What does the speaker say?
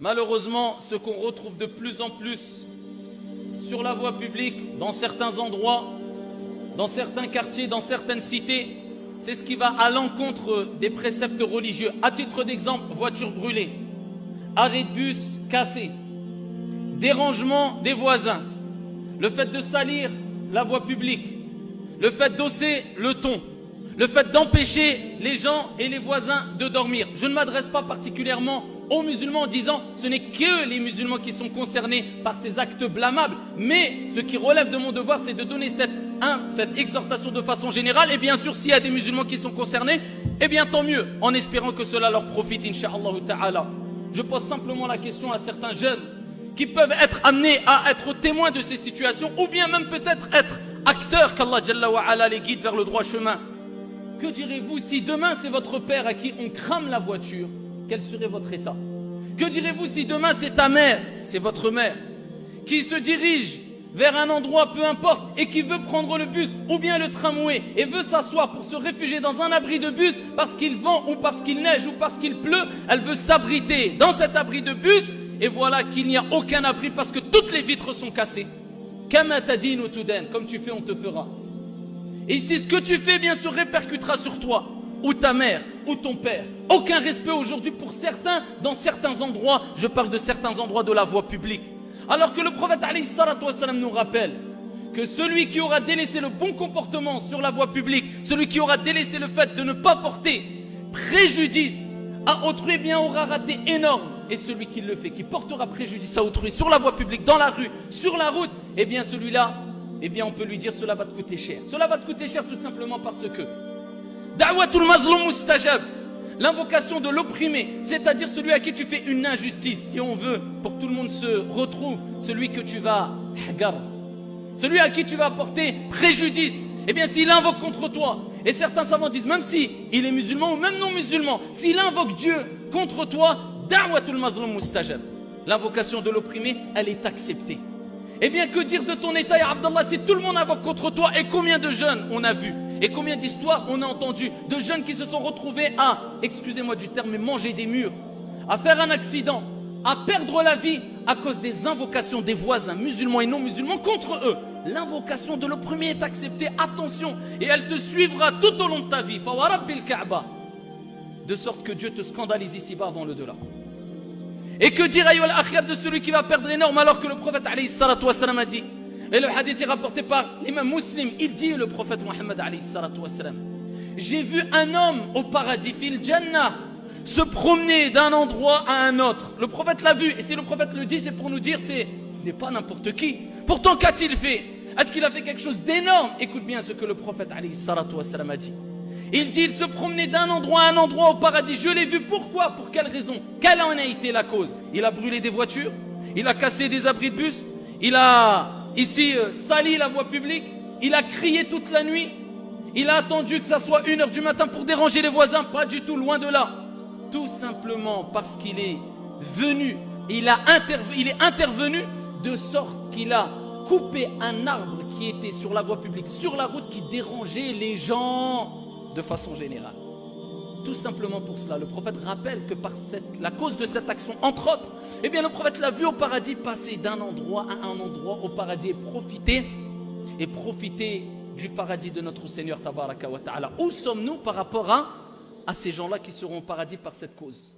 Malheureusement, ce qu'on retrouve de plus en plus sur la voie publique, dans certains endroits, dans certains quartiers, dans certaines cités, c'est ce qui va à l'encontre des préceptes religieux. À titre d'exemple, voiture brûlée, arrêt de bus cassé, dérangement des voisins, le fait de salir la voie publique, le fait d'hausser le ton, le fait d'empêcher les gens et les voisins de dormir. Je ne m'adresse pas particulièrement aux musulmans en disant ce n'est que les musulmans qui sont concernés par ces actes blâmables, mais ce qui relève de mon devoir, c'est de donner cette exhortation de façon générale. Et bien sûr, s'il y a des musulmans qui sont concernés, eh bien tant mieux, en espérant que cela leur profite, incha'Allah ta'ala. Je pose simplement la question à certains jeunes qui peuvent être amenés à être témoins de ces situations, ou bien même peut-être être acteurs, qu'Allah Jalla wa Ala les guide vers le droit chemin. Que direz-vous si demain c'est votre père à qui on crame la voiture? Quel serait votre état? Que direz-vous si demain c'est ta mère, c'est votre mère, qui se dirige vers un endroit, peu importe, et qui veut prendre le bus ou bien le tramway et veut s'asseoir pour se réfugier dans un abri de bus parce qu'il vent ou parce qu'il neige ou parce qu'il pleut? Elle veut s'abriter dans cet abri de bus et voilà qu'il n'y a aucun abri parce que toutes les vitres sont cassées. Kama tadin ou tudan, comme tu fais on te fera. Et si ce que tu fais bien se répercutera sur toi ou ta mère ou ton père. Aucun respect aujourd'hui pour certains dans certains endroits. Je parle de certains endroits de la voie publique. Alors que le prophète alayhi salatu wassalam nous rappelle que celui qui aura délaissé le bon comportement sur la voie publique, celui qui aura délaissé le fait de ne pas porter préjudice à autrui, eh bien aura raté énorme. Et celui qui le fait, qui portera préjudice à autrui sur la voie publique, dans la rue, sur la route, eh bien celui-là, eh bien on peut lui dire cela va te coûter cher. Cela va te coûter cher tout simplement parce que Da'watul mazlum mustajab, l'invocation de l'opprimé, c'est-à-dire celui à qui tu fais une injustice, si on veut, pour que tout le monde se retrouve, celui que tu vas hagar, celui à qui tu vas apporter préjudice, eh bien s'il invoque contre toi, et certains savants disent même si il est musulman ou même non musulman, s'il invoque Dieu contre toi, da'watul mazlum mustajab, l'invocation de l'opprimé, elle est acceptée. Eh bien que dire de ton état, ya Abdallah, si tout le monde invoque contre toi? Et combien de jeunes on a vu, et combien d'histoires on a entendu de jeunes qui se sont retrouvés à, excusez-moi du terme, mais manger des murs, à faire un accident, à perdre la vie à cause des invocations des voisins musulmans et non musulmans contre eux. L'invocation de l'opprimé est acceptée, attention, et elle te suivra tout au long de ta vie. Fawarabbil Kaaba, de sorte que Dieu te scandalise ici-bas avant le delà. Et que dire ayyuhal akhir de celui qui va perdre énorme alors que le prophète alayhi salatu wassalam a dit, et le hadith est rapporté par l'imam Muslim, il dit, le prophète Mohammed alayhi salatu wassalam, j'ai vu un homme au paradis, fil jannah, se promener d'un endroit à un autre. Le prophète l'a vu, et si le prophète le dit, c'est pour nous dire, ce n'est pas n'importe qui. Pourtant, qu'a-t-il fait? Est-ce qu'il a fait quelque chose d'énorme? Écoute bien ce que le prophète alayhi salatu wassalam a dit. Il dit, il se promenait d'un endroit à un endroit au paradis. Je l'ai vu, pourquoi? Pour quelle raison? Quelle en a été la cause? Il a brûlé des voitures, il a cassé des abris de bus, il a ici sali la voie publique, il a crié toute la nuit, il a attendu que ça soit 1h du matin pour déranger les voisins. Pas du tout, loin de là. Tout simplement parce qu'il est venu, il est intervenu de sorte qu'il a coupé un arbre qui était sur la voie publique, sur la route, qui dérangeait les gens de façon générale. Tout simplement pour cela, le prophète rappelle que par la cause de cette action, entre autres, eh bien le prophète l'a vu au paradis passer d'un endroit à un endroit au paradis et profiter du paradis de notre Seigneur Tabaraka wa Ta'ala. Où sommes-nous par rapport à ces gens-là qui seront au paradis par cette cause?